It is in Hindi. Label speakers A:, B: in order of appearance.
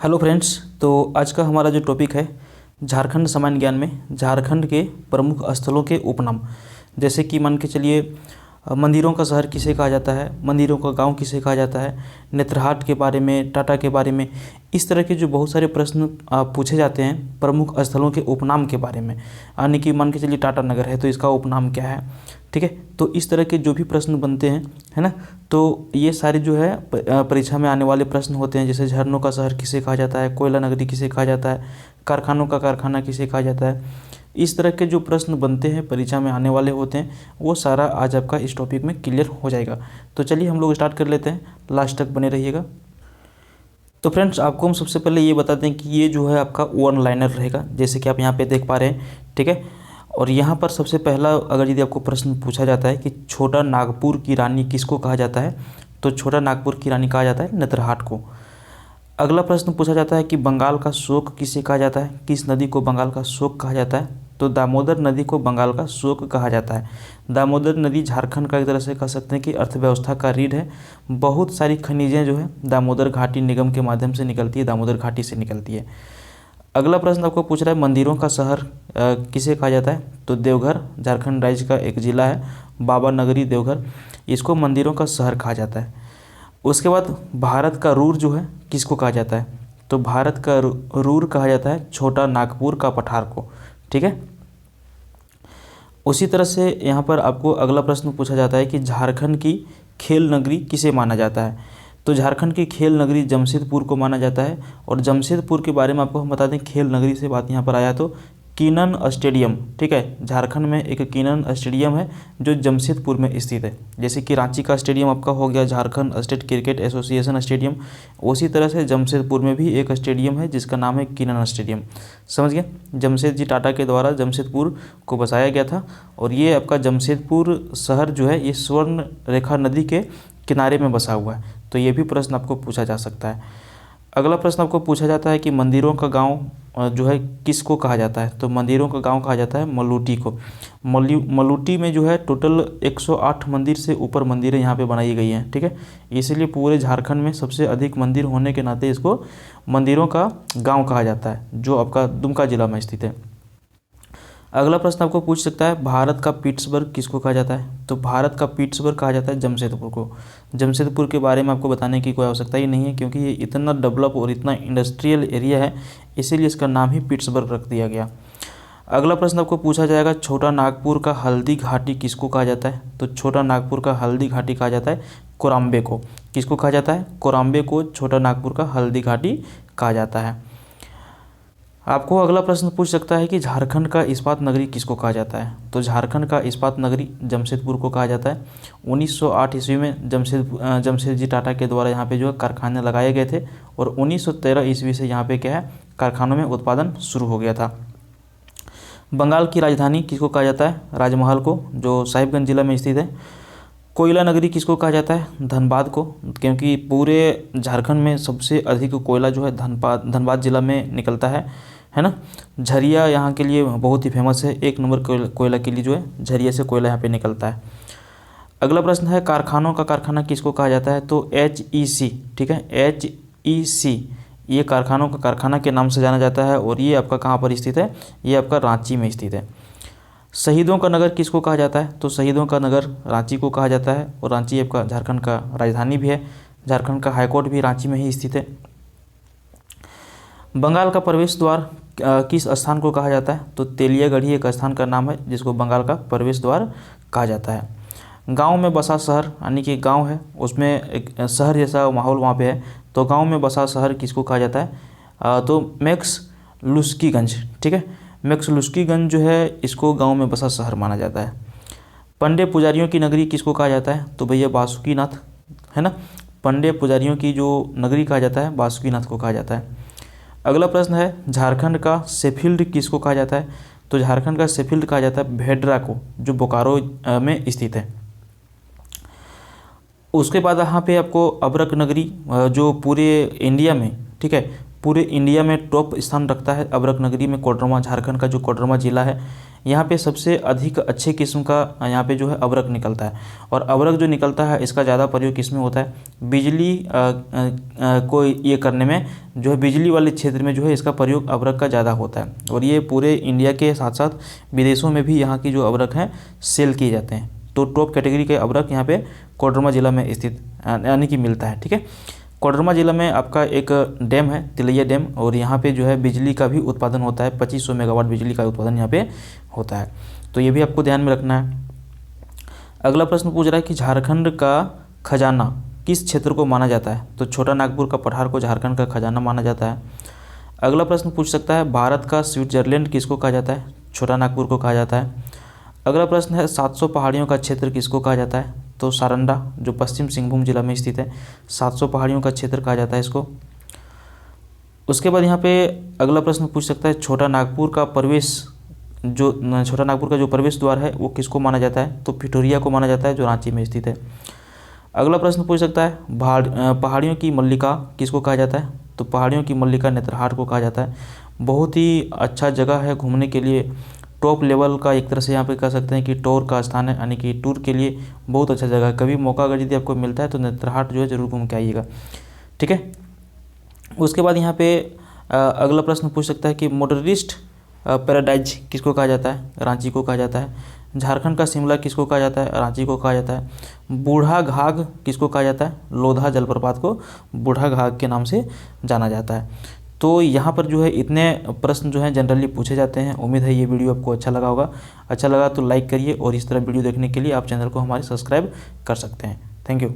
A: Hello friends. तो आज का हमारा जो टॉपिक है झारखंड सामान्य ज्ञान में झारखंड के प्रमुख स्थलों के उपनाम। जैसे कि मान के चलिए मंदिरों का शहर किसे कहा जाता है, मंदिरों का गांव किसे कहा जाता है, नेत्रहाट के बारे में, टाटा के बारे में। इस तरह के जो बहुत सारे प्रश्न पूछे जाते हैं प्रमुख स्थलों के उपनाम के बारे में। यानी कि मान के चलिए टाटा नगर है तो इसका उपनाम क्या है, ठीक है। तो इस तरह के जो भी प्रश्न बनते हैं, है ना, तो ये सारे जो है परीक्षा में आने वाले प्रश्न होते हैं। जैसे झरनों का शहर किसे कहा जाता है, कोयला नगरी किसे कहा जाता है, कारखानों का कारखाना किसे कहा जाता है। इस तरह के जो प्रश्न बनते हैं परीक्षा में आने वाले होते हैं, वो सारा आज आपका इस टॉपिक में क्लियर हो जाएगा। तो चलिए हम लोग स्टार्ट कर लेते हैं, लास्ट तक बने रहिएगा। तो फ्रेंड्स, आपको हम सबसे पहले ये बताते हैं कि ये जो है आपका वन लाइनर रहेगा, जैसे कि आप यहाँ पे देख पा रहे हैं, ठीक है। और यहाँ पर सबसे पहला अगर यदि आपको प्रश्न पूछा जाता है कि छोटा नागपुर की रानी किसको कहा जाता है, तो छोटा नागपुर की रानी कहा जाता है नेत्रहाट को। अगला प्रश्न पूछा जाता है कि बंगाल का शोक किसे कहा जाता है, किस नदी को बंगाल का शोक कहा जाता है, तो दामोदर नदी को बंगाल का शोक कहा जाता है। दामोदर नदी झारखंड का एक तरह से कह सकते हैं कि अर्थव्यवस्था का रीढ़ है। बहुत सारी खनिजें जो है दामोदर घाटी निगम के माध्यम से निकलती है, दामोदर घाटी से निकलती है। अगला प्रश्न आपको पूछ रहा है मंदिरों का शहर किसे कहा जाता है, तो देवघर झारखंड राज्य का एक ज़िला है, बाबा नगरी देवघर, इसको मंदिरों का शहर कहा जाता है। उसके बाद भारत का रूर जो है किसको कहा जाता है, तो भारत का रूर कहा जाता है छोटा नागपुर का पठार को, ठीक है। उसी तरह से यहाँ पर आपको अगला प्रश्न पूछा जाता है कि झारखंड की खेल नगरी किसे माना जाता है, तो झारखंड की खेल नगरी जमशेदपुर को माना जाता है। और जमशेदपुर के बारे में आपको हम बता दें, खेल नगरी से बात यहाँ पर आया तो कीनन स्टेडियम, ठीक है, झारखंड में एक कीनन स्टेडियम है जो जमशेदपुर में स्थित है। जैसे कि रांची का स्टेडियम आपका हो गया Jharkhand state cricket association stadium, उसी तरह से जमशेदपुर में भी एक स्टेडियम है जिसका नाम है कीनन स्टेडियम। समझ गए, जमशेद जी टाटा के द्वारा जमशेदपुर को बसाया गया था। और ये आपका जमशेदपुर शहर जो है ये स्वर्ण रेखा नदी के किनारे में बसा हुआ है। तो ये भी प्रश्न आपको पूछा जा सकता है। अगला प्रश्न आपको पूछा जाता है कि मंदिरों का गांव जो है किसको कहा जाता है, तो मंदिरों का गांव कहा जाता है मलूटी को। मलूटी में जो है टोटल 108 मंदिर से ऊपर मंदिरें यहाँ पे बनाई गई हैं, ठीक है। इसलिए पूरे झारखंड में सबसे अधिक मंदिर होने के नाते इसको मंदिरों का गाँव कहा जाता है, जो आपका दुमका जिला में स्थित है। अगला प्रश्न आपको पूछ सकता है भारत का पिट्सबर्ग किसको कहा जाता है, तो भारत का पिट्सबर्ग कहा जाता है जमशेदपुर को। जमशेदपुर के बारे में आपको बताने की कोई आवश्यकता ही नहीं है, क्योंकि ये इतना डेवलप और इतना इंडस्ट्रियल एरिया है, इसीलिए इसका नाम ही पिट्सबर्ग रख दिया गया। अगला प्रश्न आपको पूछा जाएगा छोटा नागपुर का हल्दी घाटी किसको कहा जाता है, तो छोटा नागपुर का हल्दी घाटी कहा जाता है कोराम्बे को। किसको कहा जाता है, कोराम्बे को छोटा नागपुर का हल्दी घाटी कहा जाता है। आपको अगला प्रश्न पूछ सकता है कि झारखंड का इस्पात नगरी किसको कहा जाता है, तो झारखंड का इस्पात नगरी जमशेदपुर को कहा जाता है। 1908 ईस्वी में जमशेद जी टाटा के द्वारा यहाँ पे जो है कारखाने लगाए गए थे, और 1913 ईस्वी से यहाँ पे क्या है कारखानों में उत्पादन शुरू हो गया था। बंगाल की राजधानी किसको कहा जाता है, राजमहल को, जो साहिबगंज जिला में स्थित है। कोयला नगरी किसको कहा जाता है, धनबाद को, क्योंकि पूरे झारखंड में सबसे अधिक कोयला जो है धनबाद जिला में निकलता है ना। झरिया यहाँ के लिए बहुत ही फेमस है, 1 नंबर कोयला के लिए जो है झरिया से कोयला यहाँ पे निकलता है। अगला प्रश्न है कारखानों का कारखाना किसको कहा जाता है, तो HEC, ठीक है, HEC ये कारखानों का कारखाना के नाम से जाना जाता है। और ये आपका कहाँ पर स्थित है, ये आपका रांची में स्थित है। शहीदों का नगर किसको कहा जाता है, तो शहीदों का नगर रांची को कहा जाता है। और रांची आपका झारखंड का राजधानी भी है, झारखंड का हाईकोर्ट भी रांची में ही स्थित है। बंगाल का प्रवेश द्वार किस स्थान को कहा जाता है, तो तेलियागढ़ी एक स्थान का नाम है जिसको बंगाल का प्रवेश द्वार कहा जाता है। गांव में बसा शहर, यानी कि गांव है उसमें एक शहर जैसा माहौल वहाँ पे है, तो गांव में बसा शहर किसको कहा जाता है, तो मैक्सलुस्कीगंज, ठीक है, मैक्सलुस्कीगंज जो है इसको गांव में बसा शहर माना जाता है। पंडे पुजारियों की नगरी किसको कहा जाता है, तो भैया बासुकीनाथ, है ना, पंडे पुजारियों की जो नगरी कहा जाता है बासुकीनाथ को कहा जाता है। अगला प्रश्न है झारखंड का शेफील्ड किसको कहा जाता है, तो झारखंड का शेफील्ड कहा जाता है भेड्रा को, जो बोकारो में स्थित है। उसके बाद यहाँ पे आपको अबरक नगरी जो पूरे इंडिया में, ठीक है, पूरे इंडिया में टॉप स्थान रखता है अभ्रक नगरी में कोडरमा। झारखंड का जो कोडरमा जिला है यहाँ पे सबसे अधिक अच्छे किस्म का यहाँ पे जो है अभ्रक निकलता है। और अभ्रक जो निकलता है इसका ज़्यादा प्रयोग किसमें होता है, बिजली को ये करने में जो है, बिजली वाले क्षेत्र में जो है इसका प्रयोग अभ्रक का ज़्यादा होता है। और ये पूरे इंडिया के साथ साथ विदेशों में भी यहाँ की जो अभ्रक हैं सेल किए जाते हैं। तो टॉप कैटेगरी के अभ्रक यहाँ पे कोडरमा जिला में स्थित यानी कि मिलता है। ठीक है, कोडरमा जिला में आपका एक डैम है तिलैया डैम, और यहाँ पे जो है बिजली का भी उत्पादन होता है। 2500 मेगावाट बिजली का उत्पादन यहाँ पे होता है। तो ये भी आपको ध्यान में रखना है। अगला प्रश्न पूछ रहा है कि झारखंड का खजाना किस क्षेत्र को माना जाता है। तो छोटा नागपुर का पठार को झारखंड का खजाना माना जाता है। अगला प्रश्न पूछ सकता है भारत का स्विट्जरलैंड किसको कहा जाता है। छोटा नागपुर को कहा जाता है। अगला प्रश्न है 700 पहाड़ियों का क्षेत्र किसको कहा जाता है। तो सारंडा जो पश्चिम सिंहभूम जिला में स्थित है, 700 पहाड़ियों का क्षेत्र कहा जाता है इसको। उसके बाद यहाँ पे अगला प्रश्न पूछ सकता है छोटा नागपुर का जो प्रवेश द्वार है वो किसको माना जाता है। तो पिठोरिया को माना जाता है जो रांची में स्थित है। अगला प्रश्न पूछ सकता है पहाड़ियों की मल्लिका किसको कहा जाता है। तो पहाड़ियों की मल्लिका नेत्रहाट को कहा जाता है। बहुत ही अच्छा जगह है घूमने के लिए, टॉप लेवल का एक तरह से यहाँ पे कह सकते हैं कि टूर का स्थान है, यानी कि टूर के लिए बहुत अच्छा जगह है। कभी मौका अगर यदि आपको मिलता है तो नेत्रहाट जो है ज़रूर घूम के आइएगा। ठीक है, उसके बाद यहाँ पे अगला प्रश्न पूछ सकता है कि मॉडर्निस्ट पैराडाइज किसको कहा जाता है। रांची को कहा जाता है। झारखंड का शिमला किसको कहा जाता है। रांची को कहा जाता है। बूढ़ा घाघ किसको कहा जाता है। लोधा जलप्रपात को बूढ़ा घाघ के नाम से जाना जाता है। तो यहाँ पर जो है इतने प्रश्न जो हैं जनरली पूछे जाते हैं। उम्मीद है ये वीडियो आपको अच्छा लगा होगा। अच्छा लगा तो लाइक करिए, और इस तरह वीडियो देखने के लिए आप चैनल को हमारे सब्सक्राइब कर सकते हैं। Thank you.